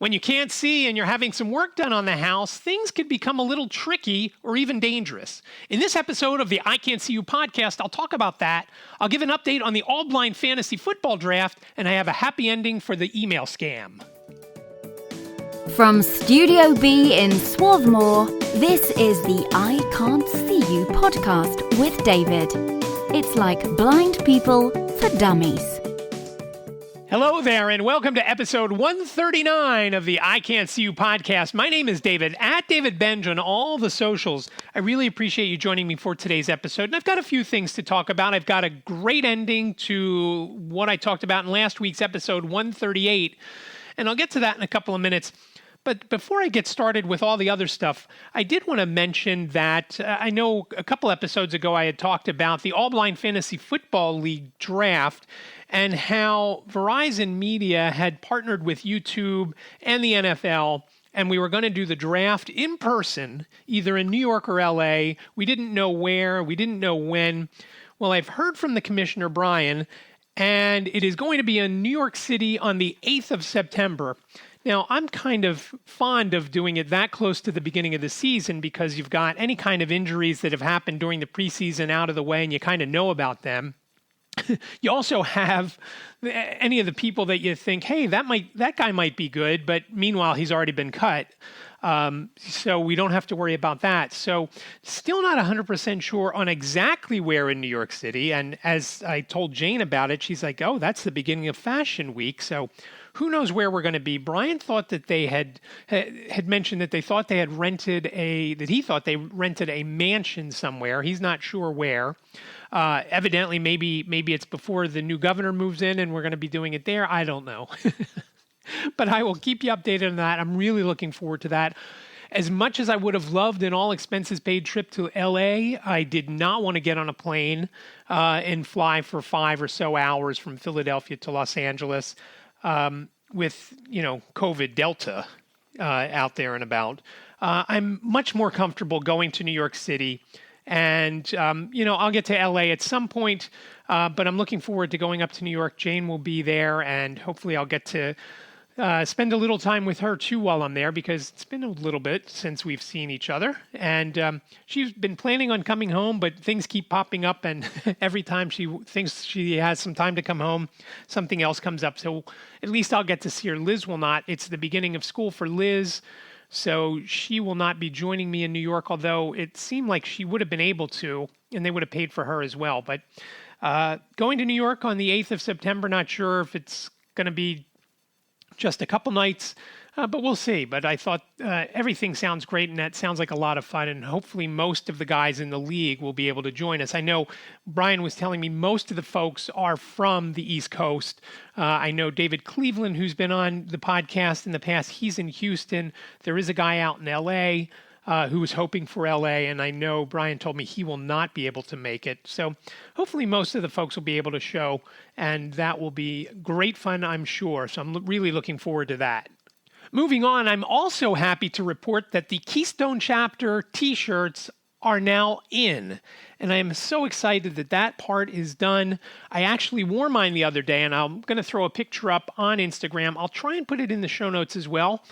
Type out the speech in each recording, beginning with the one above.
When you can't see and you're having some work done on the house, things could become a little tricky or even dangerous. In this episode of the I Can't See You podcast, I'll talk about that. I'll give an update on the all-blind fantasy football draft, and I have a happy ending for the email scam. From Studio B in Swarthmore, this is the I Can't See You podcast with David. It's like blind people for dummies. Hello there, and welcome to episode 139 of the I Can't See You podcast. My name is David, at David Benj on all the socials. I really appreciate you joining me for today's episode, and I've got a few things to talk about. I've got a great ending to what I talked about in last week's episode 138, and I'll get to that in a couple of minutes. But before I get started with all the other stuff, I did want to mention that I know a couple episodes ago I had talked about the All Blind Fantasy Football League draft and how Verizon Media had partnered with YouTube and the NFL, and we were going to do the draft in person, either in New York or LA. We didn't know where, we didn't know when. Well, I've heard from the commissioner, Brian, and it is going to be in New York City on the 8th of September. Now, I'm kind of fond of doing it that close to the beginning of the season because you've got any kind of injuries that have happened during the preseason out of the way and you kind of know about them. You also have any of the people that you think, hey, that guy might be good, but meanwhile, he's already been cut. So we don't have to worry about that. So still not 100% sure on exactly where in New York City. And as I told Jane about it, she's like, oh, that's the beginning of Fashion Week. So who knows where we're going to be? Brian thought that they had mentioned that they thought they had rented a mansion somewhere. He's not sure where. Evidently, maybe it's before the new governor moves in and we're going to be doing it there. I don't know. But I will keep you updated on that. I'm really looking forward to that. As much as I would have loved an all-expenses-paid trip to LA, I did not want to get on a plane and fly for 5 or so hours from Philadelphia to Los Angeles with, COVID Delta out there and about. I'm much more comfortable going to New York City. And, I'll get to LA at some point, but I'm looking forward to going up to New York. Jane will be there, and hopefully I'll get to spend a little time with her, too, while I'm there, because it's been a little bit since we've seen each other. And she's been planning on coming home, but things keep popping up, and every time she thinks she has some time to come home, something else comes up. So at least I'll get to see her. Liz will not. It's the beginning of school for Liz. So she will not be joining me in New York, although it seemed like she would have been able to, and they would have paid for her as well. But going to New York on the 8th of September, not sure if it's going to be just a couple nights, but we'll see. But I thought everything sounds great, and that sounds like a lot of fun, and hopefully most of the guys in the league will be able to join us. I know Brian was telling me most of the folks are from the East Coast. I know David Cleveland, who's been on the podcast in the past, he's in Houston. There is a guy out in L.A. Who was hoping for L.A., and I know Brian told me he will not be able to make it. So hopefully most of the folks will be able to show, and that will be great fun, I'm sure. So I'm really looking forward to that. Moving on, I'm also happy to report that the Keystone Chapter t-shirts are now in, and I am so excited that that part is done. I actually wore mine the other day, and I'm going to throw a picture up on Instagram. I'll try and put it in the show notes as well,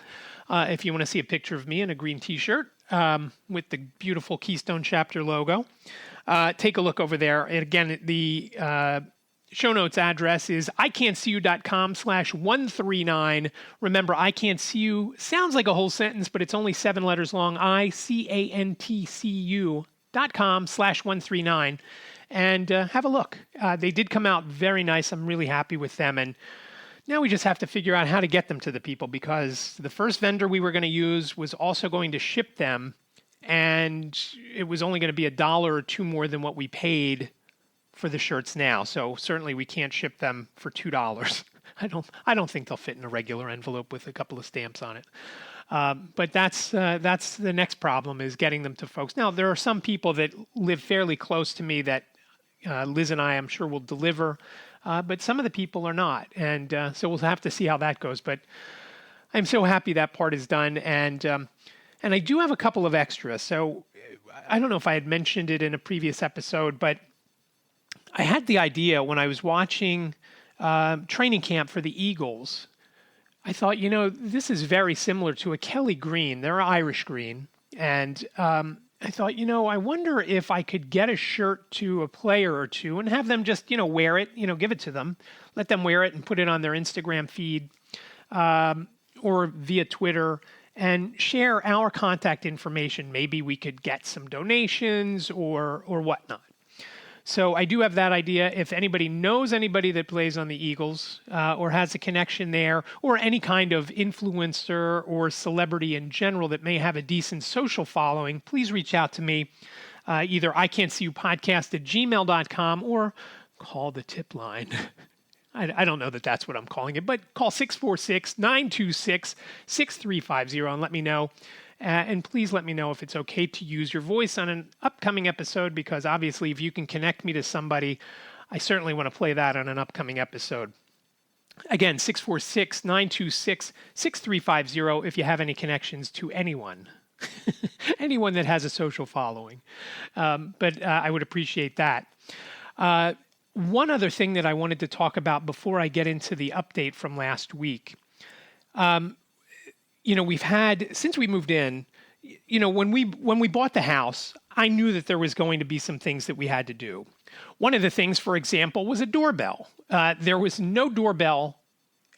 if you want to see a picture of me in a green t-shirt with the beautiful Keystone Chapter logo. Take a look over there. And again, the show notes address is ican'tseeyou.com/139. Remember, I Can't See You sounds like a whole sentence, but it's only 7 letters long. ican'tseeyou.com/139. And have a look. They did come out very nice. I'm really happy with them. And now we just have to figure out how to get them to the people, because the first vendor we were going to use was also going to ship them, and it was only going to be $1 or $2 more than what we paid for the shirts now. So certainly we can't ship them for $2. I don't think they'll fit in a regular envelope with a couple of stamps on it. But that's the next problem, is getting them to folks. Now, there are some people that live fairly close to me that Liz and I, I'm sure, will deliver. But some of the people are not. And so we'll have to see how that goes. But I'm so happy that part is done. And I do have a couple of extras. So I don't know if I had mentioned it in a previous episode, but I had the idea when I was watching training camp for the Eagles I thought, this is very similar to a Kelly green. They're Irish green. And I thought, I wonder if I could get a shirt to a player or two and have them just, wear it, give it to them, let them wear it and put it on their Instagram feed or via Twitter and share our contact information. Maybe we could get some donations or whatnot. So I do have that idea. If anybody knows anybody that plays on the Eagles or has a connection there, or any kind of influencer or celebrity in general that may have a decent social following, please reach out to me. Either ican'tseeyouPodcast@gmail.com or call the tip line. I don't know that that's what I'm calling it, but call 646-926-6350 and let me know. And please let me know if it's okay to use your voice on an upcoming episode, because obviously if you can connect me to somebody, I certainly want to play that on an upcoming episode. Again, 646-926-6350 if you have any connections to anyone. Anyone that has a social following. But I would appreciate that. One other thing that I wanted to talk about before I get into the update from last week. We've had, since we moved in, when we bought the house, I knew that there was going to be some things that we had to do. One of the things, for example, was a doorbell. There was no doorbell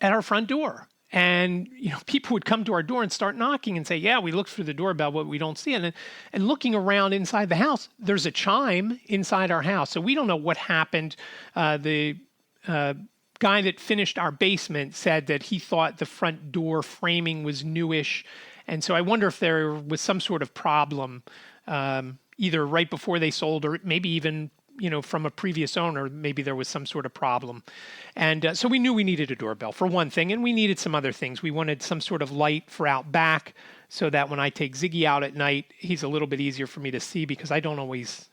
at our front door. And, people would come to our door and start knocking and say, yeah, we looked for the doorbell, but we don't see it. And looking around inside the house, there's a chime inside our house. So we don't know what happened. The guy that finished our basement said that he thought the front door framing was newish. And so I wonder if there was some sort of problem, either right before they sold or maybe even, from a previous owner, maybe there was some sort of problem. And so we knew we needed a doorbell for one thing, and we needed some other things. We wanted some sort of light for out back so that when I take Ziggy out at night, he's a little bit easier for me to see because I don't always,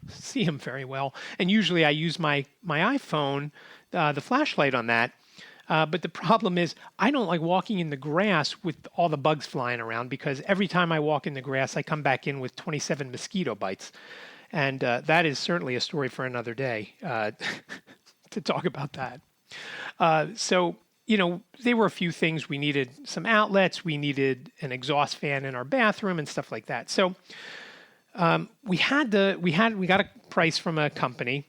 see him very well. And usually I use my iPhone, the flashlight on that. But the problem is I don't like walking in the grass with all the bugs flying around, because every time I walk in the grass, I come back in with 27 mosquito bites. And that is certainly a story for another day to talk about that. So, there were a few things. We needed some outlets. We needed an exhaust fan in our bathroom and stuff like that. So we got a price from a company.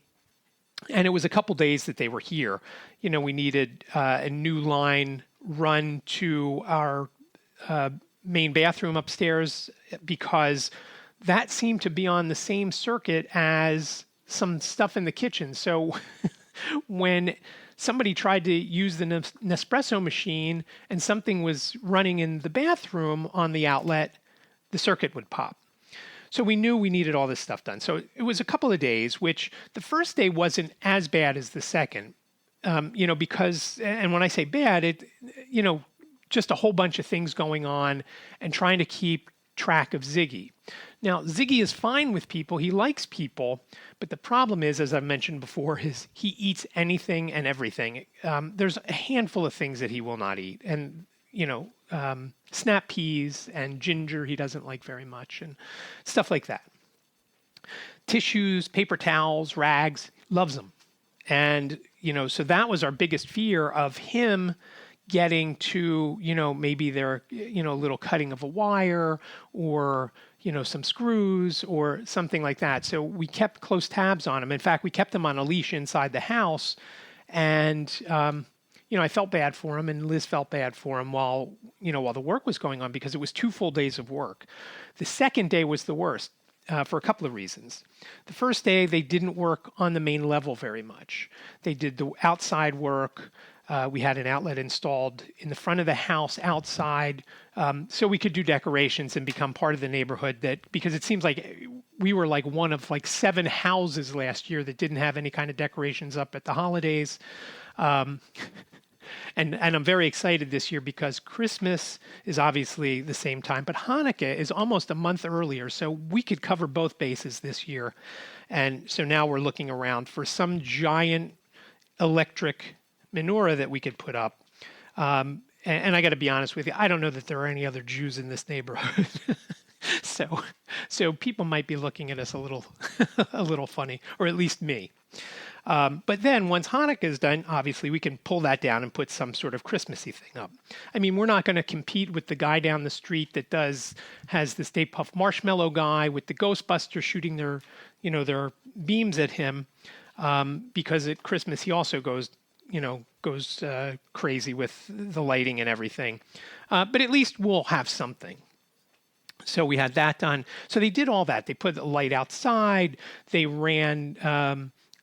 And it was a couple days that they were here. We needed a new line run to our main bathroom upstairs, because that seemed to be on the same circuit as some stuff in the kitchen. So when somebody tried to use the Nespresso machine and something was running in the bathroom on the outlet, the circuit would pop. So we knew we needed all this stuff done. So it was a couple of days, which the first day wasn't as bad as the second, because, and when I say bad, just a whole bunch of things going on and trying to keep track of Ziggy. Now, Ziggy is fine with people. He likes people. But the problem is, as I've mentioned before, is he eats anything and everything. There's a handful of things that he will not eat. And, snap peas and ginger he doesn't like very much and stuff like that. Tissues, paper towels, rags, loves them. And, so that was our biggest fear of him getting to, maybe there, a little cutting of a wire or, some screws or something like that. So we kept close tabs on him. In fact, we kept him on a leash inside the house. And, I felt bad for him, and Liz felt bad for him while the work was going on, because it was 2 full days of work. The second day was the worst for a couple of reasons. The first day, they didn't work on the main level very much. They did the outside work. We had an outlet installed in the front of the house outside, so we could do decorations and become part of the neighborhood, because it seems like we were like one of 7 houses last year that didn't have any kind of decorations up at the holidays. And I'm very excited this year because Christmas is obviously the same time, but Hanukkah is almost a month earlier, so we could cover both bases this year. And so now we're looking around for some giant electric menorah that we could put up. And I got to be honest with you, I don't know that there are any other Jews in this neighborhood. So people might be looking at us a little funny, or at least me. But then once Hanukkah is done, obviously we can pull that down and put some sort of Christmassy thing up. I mean, we're not going to compete with the guy down the street that has the Stay Puft Marshmallow guy with the Ghostbusters shooting their beams at him, because at Christmas he also goes crazy with the lighting and everything. But at least we'll have something. So we had that done. So they did all that. They put the light outside. They ran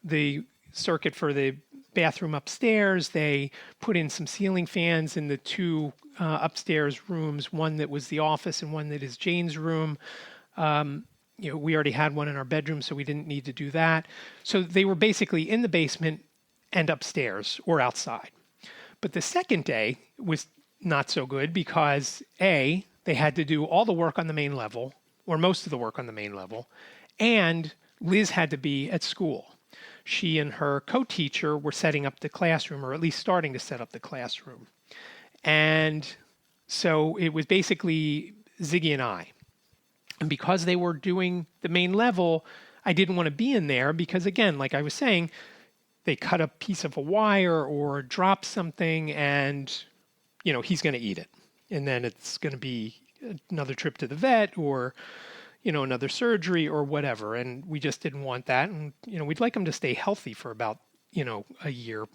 the circuit for the bathroom upstairs. They put in some ceiling fans in the two upstairs rooms, one that was the office and one that is Jane's room. We already had one in our bedroom, so we didn't need to do that. So they were basically in the basement and upstairs or outside. But the second day was not so good because they had to do all the work on the main level, or most of the work on the main level, and Liz had to be at school. She and her co-teacher were setting up the classroom, or at least starting to set up the classroom. And so it was basically Ziggy and I. And because they were doing the main level, I didn't want to be in there because, again, like I was saying, they cut a piece of a wire or drop something and, he's going to eat it. And then it's going to be another trip to the vet or, another surgery or whatever. And we just didn't want that. And, we'd like him to stay healthy for about, a year.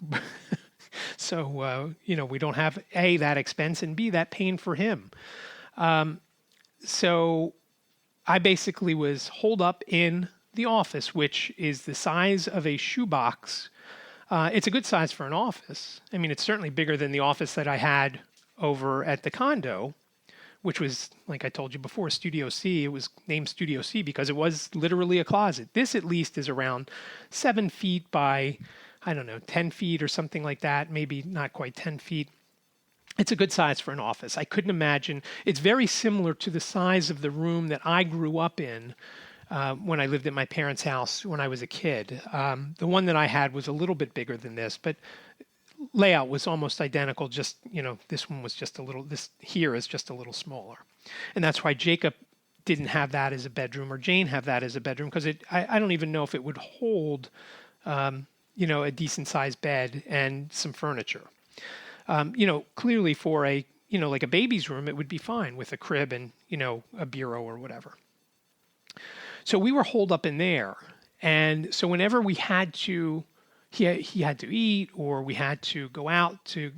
So, we don't have A, that expense, and B, that pain for him. So I basically was holed up in the office, which is the size of a shoebox. It's a good size for an office. I mean, it's certainly bigger than the office that I had over at the condo, which was, like I told you before, Studio C. It was named Studio C because it was literally a closet. This at least is around 7 feet by, 10 feet or something like that. Maybe not quite 10 feet. It's a good size for an office. I couldn't imagine. It's very similar to the size of the room that I grew up in when I lived at my parents' house when I was a kid. The one that I had was a little bit bigger than this, but layout was almost identical. Just, this one was just this here is just a little smaller. And that's why Jacob didn't have that as a bedroom or Jane have that as a bedroom because I don't even know if it would hold, a decent sized bed and some furniture. Clearly for a, like a baby's room, it would be fine with a crib and, a bureau or whatever. So we were holed up in there. And so whenever we had to, he had to eat or we had to go out to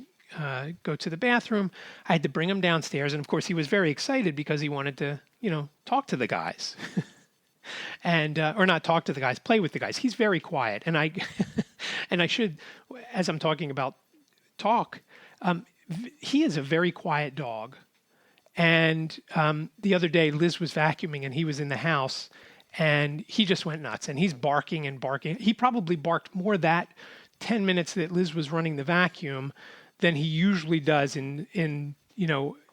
go to the bathroom, I had to bring him downstairs. And of course he was very excited because he wanted to, talk to the guys and, or not talk to the guys, play with the guys. He's very quiet. And I should, as I'm talking about talk, he is a very quiet dog. And the other day, Liz was vacuuming and he was in the house and he just went nuts and he's barking and barking. He probably barked more that 10 minutes that Liz was running the vacuum than he usually does in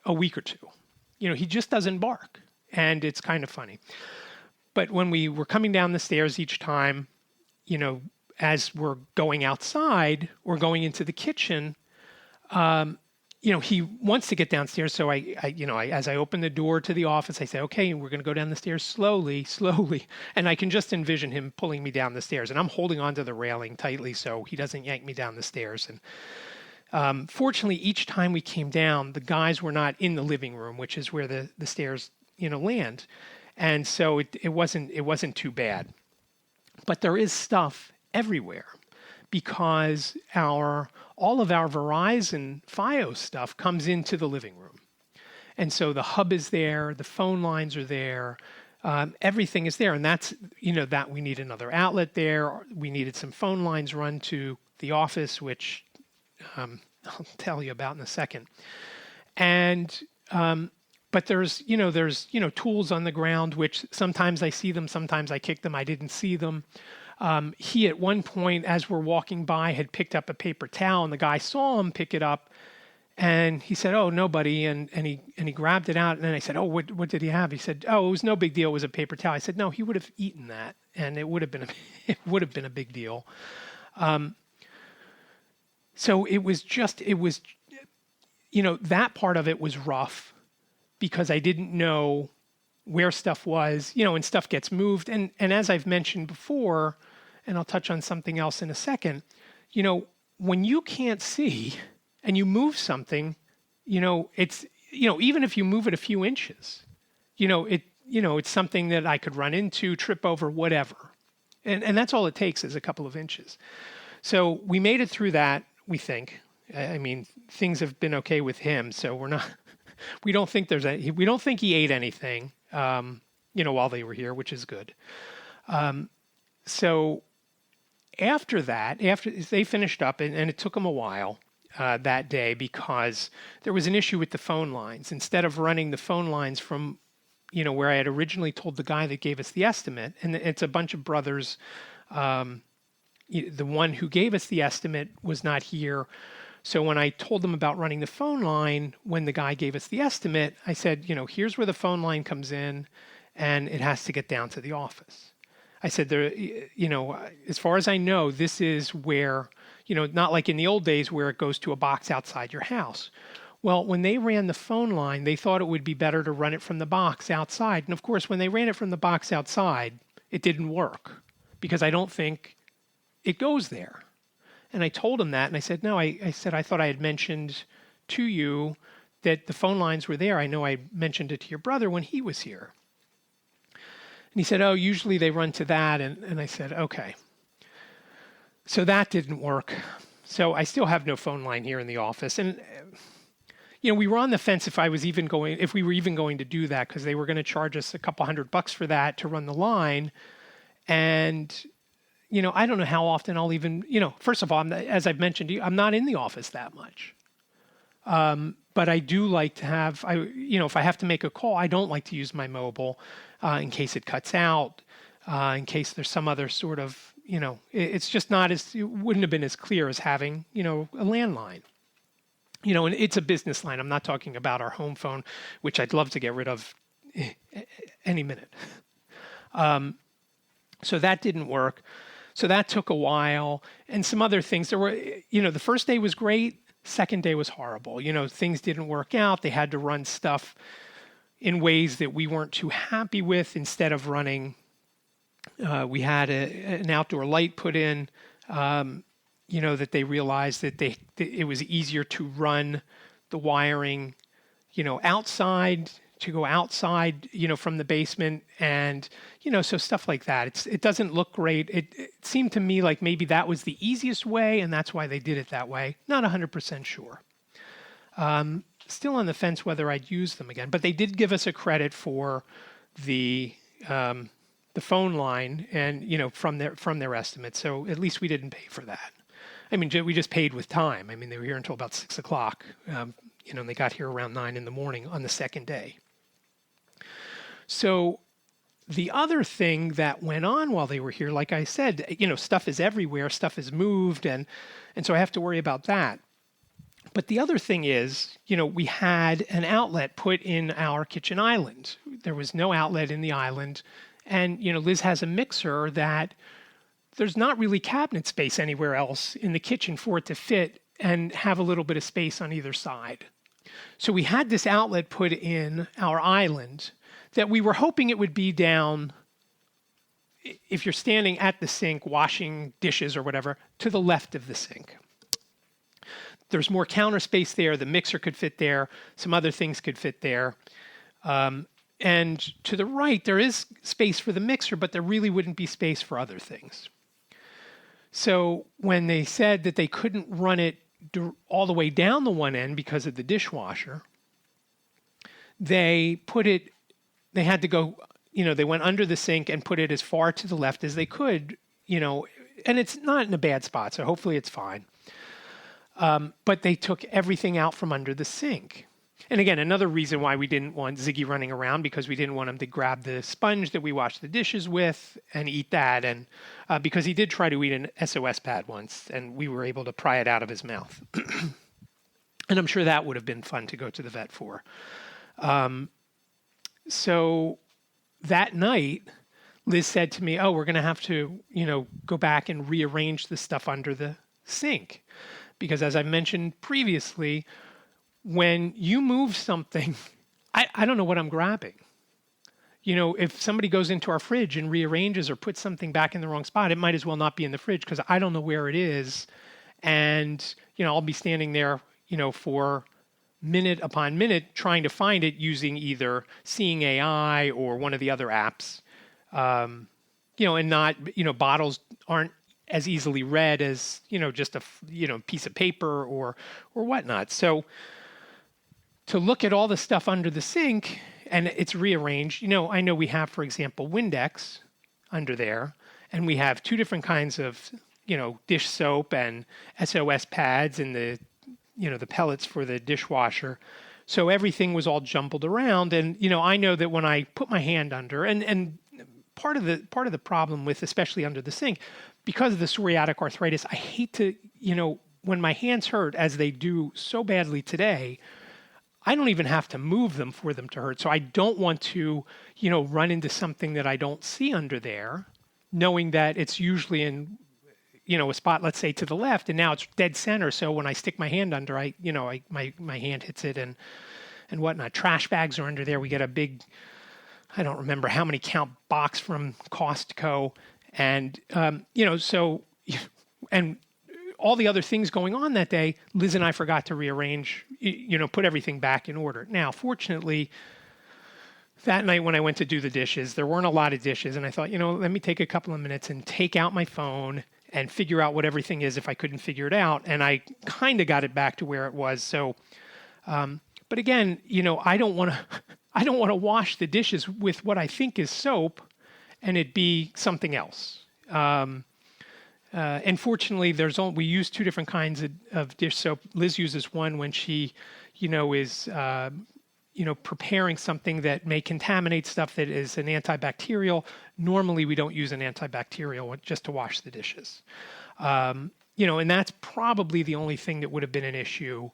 a week or two. He just doesn't bark and it's kind of funny. But when we were coming down the stairs each time, as we're going outside or going into the kitchen, he wants to get downstairs. So I as I open the door to the office, I say, okay, we're going to go down the stairs slowly. And I can just envision him pulling me down the stairs and I'm holding onto the railing tightly so he doesn't yank me down the stairs. And fortunately, each time we came down, the guys were not in the living room, which is where the stairs, land. And so it wasn't too bad. But there is stuff everywhere because all of our Verizon Fios stuff comes into the living room. And so the hub is there, the phone lines are there, everything is there. And that's, that we need another outlet there. We needed some phone lines run to the office, which I'll tell you about in a second. And, but there's tools on the ground, which sometimes I see them, sometimes I kick them. I didn't see them. He, at one point, as we're walking by, had picked up a paper towel, and the guy saw him pick it up, and he said, "Oh, no, buddy," and he grabbed it out, and then I said, "Oh, what did he have?" He said, "Oh, it was no big deal. It was a paper towel." I said, "No, he would have eaten that, and it would have been a big deal." So it was that part of it was rough because I didn't know where stuff was, and stuff gets moved, and as I've mentioned before. and I'll touch on something else in a second, you know, when you can't see and you move something, you know, it's, you know, even if you move it a few inches, it's something that I could run into, trip over, whatever. And that's all it takes is a couple of inches. So we made it through that, we think. I mean, things have been okay with him, so we don't think he ate anything, while they were here, which is good. So after they finished up, and it took them a while that day because there was an issue with the phone lines. Instead of running the phone lines from, where I had originally told the guy that gave us the estimate, and it's a bunch of brothers. The one who gave us the estimate was not here. So when I told them about running the phone line, when the guy gave us the estimate, I said, here's where the phone line comes in, and it has to get down to the office. I said, as far as I know, this is where, not like in the old days where it goes to a box outside your house. Well, when they ran the phone line, they thought it would be better to run it from the box outside. And of course, when they ran it from the box outside, it didn't work because I don't think it goes there. And I told him that, and I said, no, I said, I thought I had mentioned to you that the phone lines were there. I know I mentioned it to your brother when he was here. And he said, oh, usually they run to that. And I said, okay. So that didn't work. So I still have no phone line here in the office. And, we were on the fence if we were even going to do that, because they were going to charge us a couple $100 for that to run the line. And I don't know how often I'll even, first of all, as I've mentioned to you, I'm not in the office that much. But I do like to have, if I have to make a call, I don't like to use my mobile in case it cuts out, in case there's some other sort of, it's just it wouldn't have been as clear as having, a landline. And it's a business line. I'm not talking about our home phone, which I'd love to get rid of any minute. So that didn't work. So that took a while, and some other things. There were, the first day was great. Second day was horrible. Things didn't work out. They had to run stuff in ways that we weren't too happy with. Instead of running, we had an outdoor light put in, that they realized that it was easier to run the wiring, outside, to go outside, from the basement, and, so stuff like that. It doesn't look great. It seemed to me like maybe that was the easiest way, and that's why they did it that way. Not 100% sure. Still on the fence whether I'd use them again, but they did give us a credit for the phone line, and, from their estimate. So at least we didn't pay for that. I mean, we just paid with time. I mean, they were here until about 6 o'clock, and they got here around 9 in the morning on the second day. So the other thing that went on while they were here, like I said, stuff is everywhere, stuff is moved, and so I have to worry about that. But the other thing is, we had an outlet put in our kitchen island. There was no outlet in the island, and, Liz has a mixer that there's not really cabinet space anywhere else in the kitchen for it to fit and have a little bit of space on either side. So we had this outlet put in our island that we were hoping it would be down, if you're standing at the sink washing dishes or whatever, to the left of the sink. There's more counter space there. The mixer could fit there. Some other things could fit there. And to the right, there is space for the mixer, but there really wouldn't be space for other things. So when they said that they couldn't run it all the way down the one end because of the dishwasher, they had to go, they went under the sink and put it as far to the left as they could, and it's not in a bad spot, so hopefully it's fine. But they took everything out from under the sink. And again, another reason why we didn't want Ziggy running around, because we didn't want him to grab the sponge that we wash the dishes with and eat that. And because he did try to eat an SOS pad once, and we were able to pry it out of his mouth. And I'm sure that would have been fun to go to the vet for. So that night, Liz said to me, oh, we're going to have to, go back and rearrange the stuff under the sink. Because as I mentioned previously, when you move something, I don't know what I'm grabbing. if somebody goes into our fridge and rearranges or puts something back in the wrong spot, it might as well not be in the fridge because I don't know where it is. And, I'll be standing there, for minute upon minute trying to find it using either Seeing AI or one of the other apps. And not, bottles aren't as easily read as, just a, piece of paper or whatnot. So to look at all the stuff under the sink and it's rearranged, I know we have, for example, Windex under there, and we have two different kinds of, dish soap and SOS pads and the pellets for the dishwasher. So everything was all jumbled around. And, I know that when I put my hand under and part of the problem with, especially under the sink, because of the psoriatic arthritis, I hate to, when my hands hurt as they do so badly today, I don't even have to move them for them to hurt. So I don't want to, run into something that I don't see under there, knowing that it's usually in, a spot, let's say to the left, and now it's dead center. So when I stick my hand under, my hand hits it and whatnot. Trash bags are under there. We get a big, I don't remember how many count box from Costco. And, and all the other things going on that day, Liz and I forgot to rearrange, put everything back in order. Now, fortunately, that night when I went to do the dishes, there weren't a lot of dishes. And I thought, let me take a couple of minutes and take out my phone and figure out what everything is if I couldn't figure it out. And I kind of got it back to where it was. So, but again, I don't want to wash the dishes with what I think is soap and it be something else. And fortunately, we use two different kinds of dish soap. Liz uses one when she, is, preparing something that may contaminate stuff that is an antibacterial. Normally, we don't use an antibacterial one just to wash the dishes. And that's probably the only thing that would have been an issue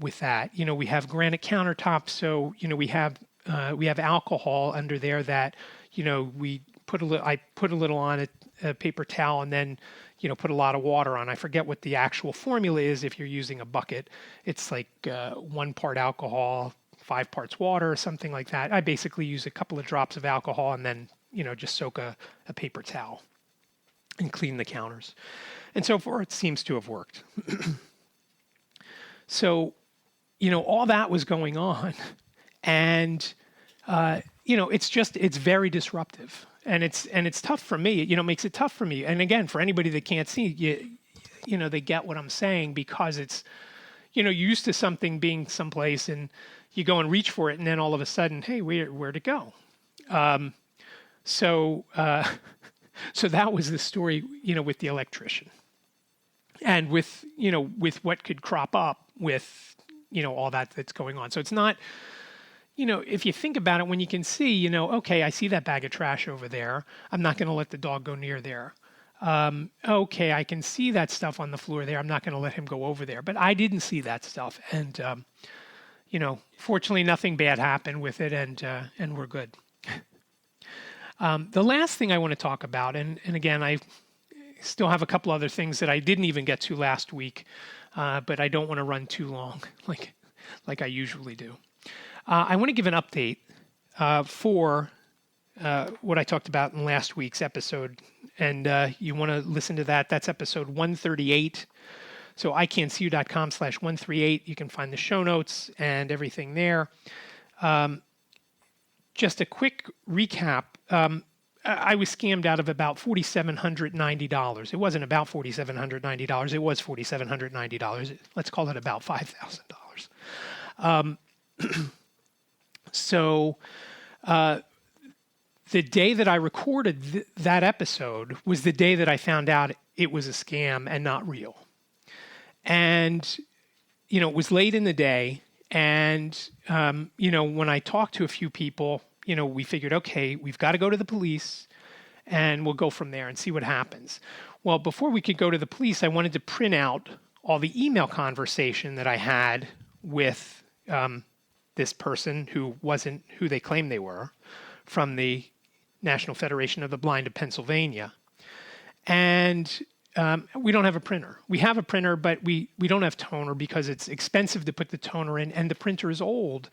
with that. We have granite countertops, so we have alcohol under there that I put a little on a paper towel and then put a lot of water on. I forget what the actual formula is if you're using a bucket. It's like 1 part alcohol, 5 parts water, or something like that. I basically use a couple of drops of alcohol and then just soak a paper towel and clean the counters. And so far, it seems to have worked. So, all that was going on. And, it's very disruptive. And it's tough for me. It makes it tough for me. And again, for anybody that can't see, they get what I'm saying because it's, you're used to something being someplace and you go and reach for it. And then all of a sudden, hey, where'd it go? So that was the story, with the electrician and with what could crop up with, all that's going on. So it's not, if you think about it, when you can see, okay, I see that bag of trash over there. I'm not going to let the dog go near there. Okay, I can see that stuff on the floor there. I'm not going to let him go over there. But I didn't see that stuff. And, fortunately, nothing bad happened with it, and we're good. The last thing I want to talk about, and again, I still have a couple other things that I didn't even get to last week, but I don't want to run too long like I usually do. I want to give an update for what I talked about in last week's episode. And you want to listen to that. That's episode 138. So ican'tseeyou.com/138. You can find the show notes and everything there. Just a quick recap. I was scammed out of about $4,790. It wasn't about $4,790. It was $4,790. Let's call it about $5,000. So the day that I recorded that episode was the day that I found out it was a scam and not real. And, it was late in the day. And, when I talked to a few people, we figured, okay, we've got to go to the police and we'll go from there and see what happens. Well, before we could go to the police, I wanted to print out all the email conversation that I had with this person who wasn't who they claimed they were from the National Federation of the Blind of Pennsylvania. And we don't have a printer. We have a printer, but we don't have toner because it's expensive to put the toner in, and the printer is old.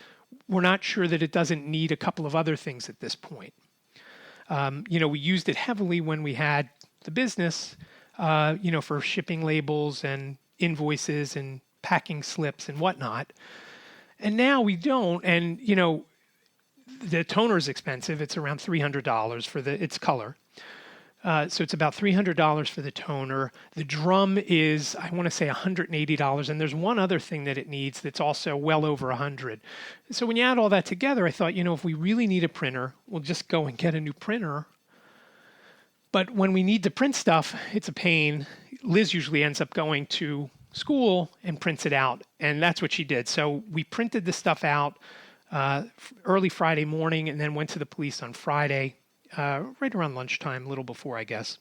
We're not sure that it doesn't need a couple of other things at this point. We used it heavily when we had the business, for shipping labels and invoices and packing slips and whatnot. And now we don't. And, the toner is expensive. It's around $300 for its color. So it's about $300 for the toner. The drum is, I want to say, $180. And there's one other thing that it needs that's also well over $100. So when you add all that together, I thought, if we really need a printer, we'll just go and get a new printer. But when we need to print stuff, it's a pain. Liz usually ends up going to school and prints it out. And that's what she did. So we printed the stuff out early Friday morning and then went to the police on Friday. Right around lunchtime, a little before, I guess.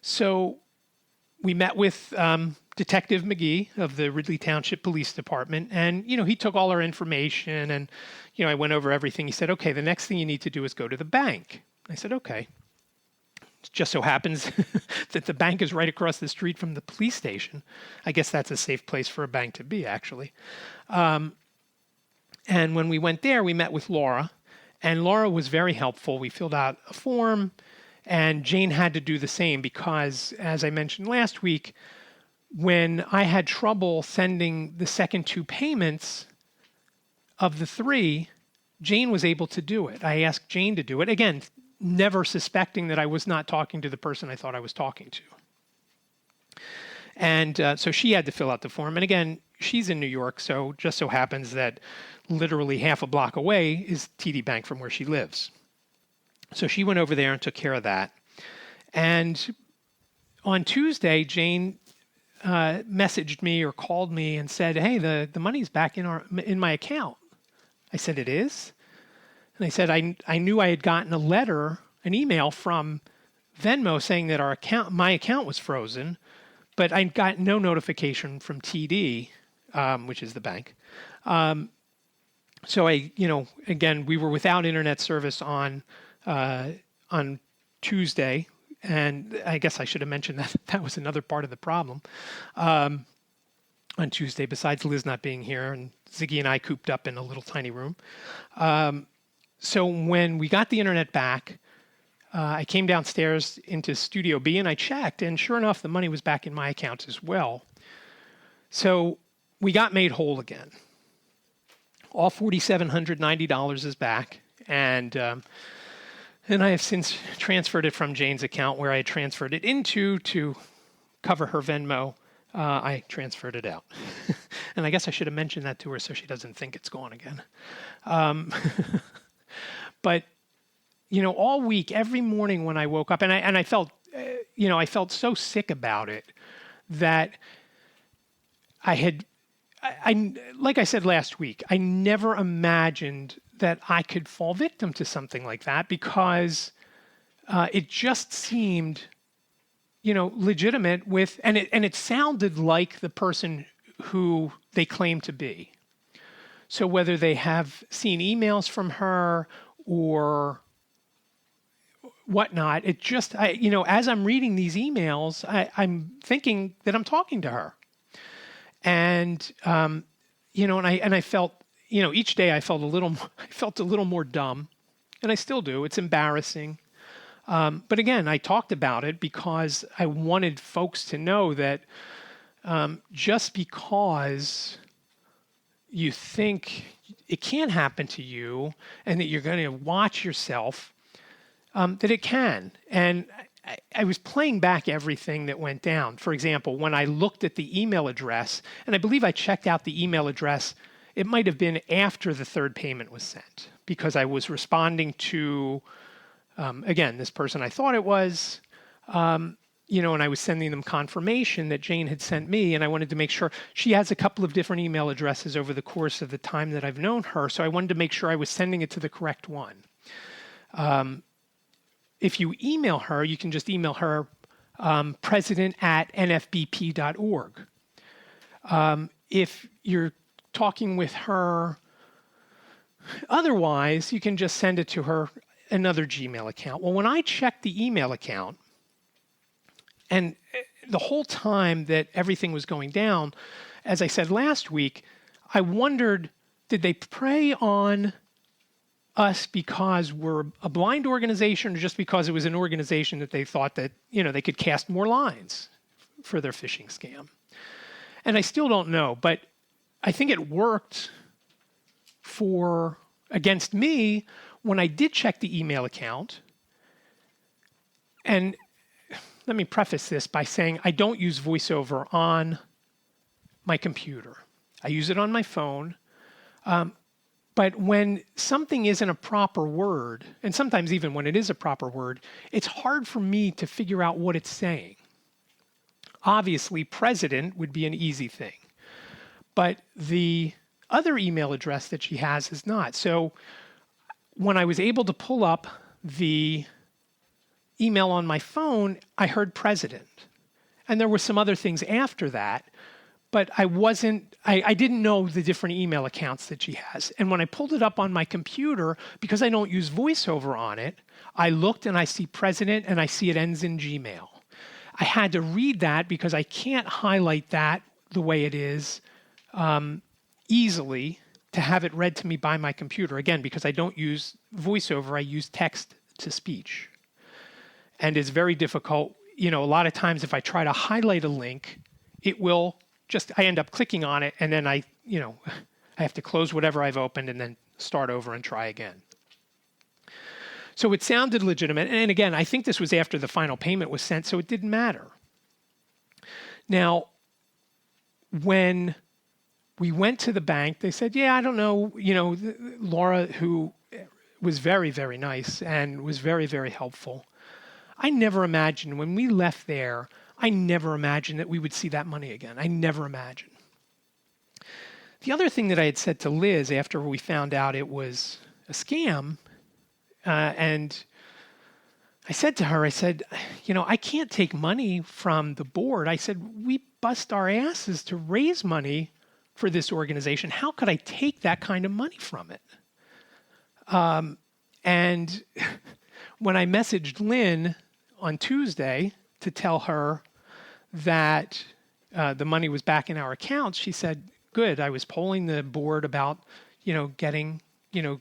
So we met with Detective McGee of the Ridley Township Police Department, and, he took all our information, and, I went over everything. He said, okay, the next thing you need to do is go to the bank. I said, okay. It just so happens that the bank is right across the street from the police station. I guess that's a safe place for a bank to be, actually. And when we went there, we met with Laura. And Laura was very helpful. We filled out a form, and Jane had to do the same because, as I mentioned last week, when I had trouble sending the second two payments of the three, Jane was able to do it. I asked Jane to do it. Again, never suspecting that I was not talking to the person I thought I was talking to. And so she had to fill out the form. And again, she's in New York, so just so happens that literally half a block away is TD Bank from where she lives. So she went over there and took care of that. And on Tuesday, Jane messaged me or called me and said, hey, the money's back in my account. I said, it is? And I said, I knew I had gotten an email from Venmo saying that my account was frozen, but I got no notification from TD, which is the bank. So again, we were without internet service on Tuesday, and I guess I should have mentioned that was another part of the problem on Tuesday, besides Liz not being here and Ziggy and I cooped up in a little tiny room. So when we got the internet back, I came downstairs into Studio B and I checked, and sure enough, the money was back in my account as well. So we got made whole again. All $4,790 is back, and I have since transferred it from Jane's account where I had transferred it into to cover her Venmo. I transferred it out. And I guess I should have mentioned that to her so she doesn't think it's gone again. But, all week, every morning when I woke up, and I felt, I felt so sick about it that like I said last week, I never imagined that I could fall victim to something like that because it just seemed, legitimate and it sounded like the person who they claim to be. So whether they have seen emails from her or whatnot, it just, as I'm reading these emails, I'm thinking that I'm talking to her. And, and I felt, each day I felt a little more dumb, and I still do. It's embarrassing. But again, I talked about it because I wanted folks to know that just because you think it can happen to you and that you're going to watch yourself, that it can. And I was playing back everything that went down. For example, when I looked at the email address, and I believe I checked out the email address, it might have been after the third payment was sent because I was responding to, again, this person I thought it was, and I was sending them confirmation that Jane had sent me, and I wanted to make sure. She has a couple of different email addresses over the course of the time that I've known her, so I wanted to make sure I was sending it to the correct one. If you email her, you can just email her president@nfbp.org. If you're talking with her otherwise, you can just send it to her another Gmail account. Well, when I checked the email account, And the whole time that everything was going down, as I said last week, I wondered, did they prey on us because we're a blind organization, or just because it was an organization that they thought that, they could cast more lines for their phishing scam? And I still don't know, but I think it worked against me when I did check the email account. And let me preface this by saying I don't use VoiceOver on my computer. I use it on my phone. But when something isn't a proper word, and sometimes even when it is a proper word, it's hard for me to figure out what it's saying. Obviously, president would be an easy thing. But the other email address that she has is not. So when I was able to pull up the email on my phone, I heard president. And there were some other things after that, but I didn't know the different email accounts that she has. And when I pulled it up on my computer, because I don't use VoiceOver on it, I looked and I see president and I see it ends in Gmail. I had to read that because I can't highlight that the way it is easily to have it read to me by my computer. Again, because I don't use VoiceOver, I use text to speech. And it's very difficult. A lot of times if I try to highlight a link, it will I end up clicking on it, and then I have to close whatever I've opened and then start over and try again. So it sounded legitimate. And again, I think this was after the final payment was sent, so it didn't matter. Now, when we went to the bank, they said, I don't know, Laura, who was very, very nice and was very, very helpful. I never imagined when we left there, I never imagined that we would see that money again. I never imagined. The other thing that I had said to Liz after we found out it was a scam, and I said to her, I can't take money from the board. I said, we bust our asses to raise money for this organization. How could I take that kind of money from it? And when I messaged Lynn on Tuesday to tell her that the money was back in our accounts, she said, good, I was polling the board about, getting the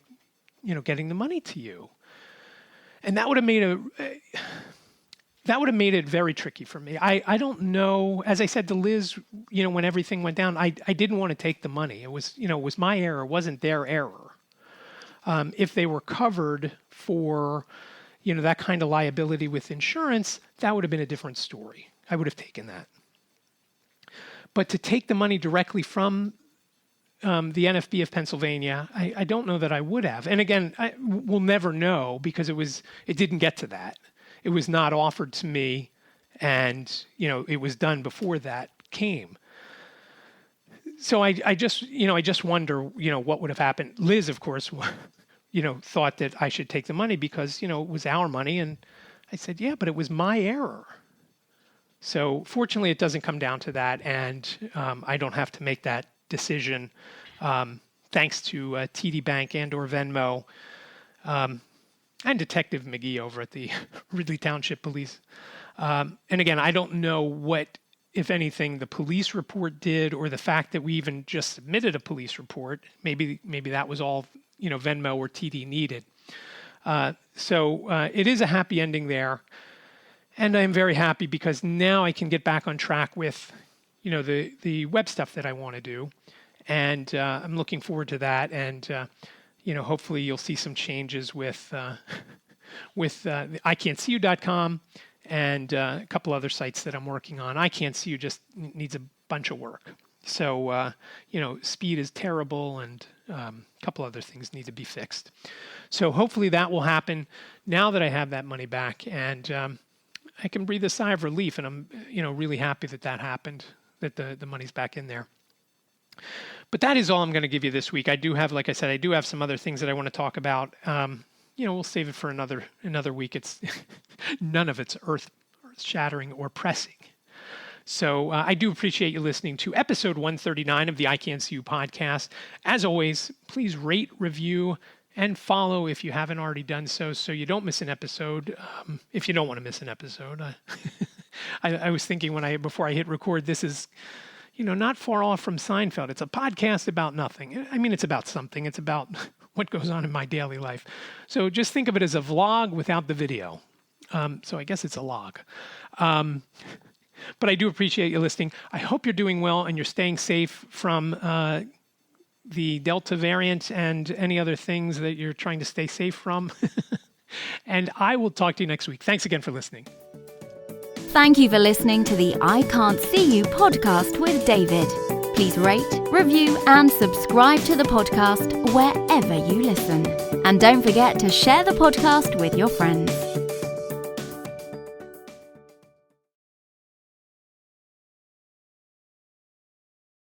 money to you. And that would have made it very tricky for me. I don't know, as I said to Liz, when everything went down, I didn't want to take the money. It was my error, it wasn't their error. If they were covered for that kind of liability with insurance, that would have been a different story. I would have taken that. But to take the money directly from the NFB of Pennsylvania, I don't know that I would have. And again, we'll never know because it didn't get to that. It was not offered to me, and it was done before that came. So I just wonder, what would have happened. Liz, of course, thought that I should take the money because, it was our money. And I said, yeah, but it was my error. So fortunately, it doesn't come down to that. And I don't have to make that decision thanks to TD Bank and or Venmo and Detective McGee over at the Ridley Township Police. And again, I don't know what, if anything, the police report did, or the fact that we even just submitted a police report. Maybe that was all Venmo or TD needed. So it is a happy ending there. And I'm very happy because now I can get back on track with, the web stuff that I want to do. And I'm looking forward to that. And, hopefully you'll see some changes with ican'tseeyou.com and a couple other sites that I'm working on. I Can't See You just needs a bunch of work. So, speed is terrible, and a couple other things need to be fixed. So hopefully that will happen now that I have that money back, and I can breathe a sigh of relief. And I'm, really happy that happened, that the money's back in there. But that is all I'm going to give you this week. I do have, like I said, some other things that I want to talk about. We'll save it for another week. It's none of it's earth-shattering or pressing. So I do appreciate you listening to episode 139 of the I Can't See You podcast. As always, please rate, review, and follow if you haven't already done so you don't miss an episode. If you don't want to miss an episode, I was thinking before I hit record, this is, not far off from Seinfeld. It's a podcast about nothing. I mean, it's about something. It's about what goes on in my daily life. So just think of it as a vlog without the video. So I guess it's a log. But I do appreciate you listening. I hope you're doing well and you're staying safe from the Delta variant and any other things that you're trying to stay safe from. And I will talk to you next week. Thanks again for listening. Thank you for listening to the I Can't See You podcast with David. Please rate, review, and subscribe to the podcast wherever you listen. And don't forget to share the podcast with your friends.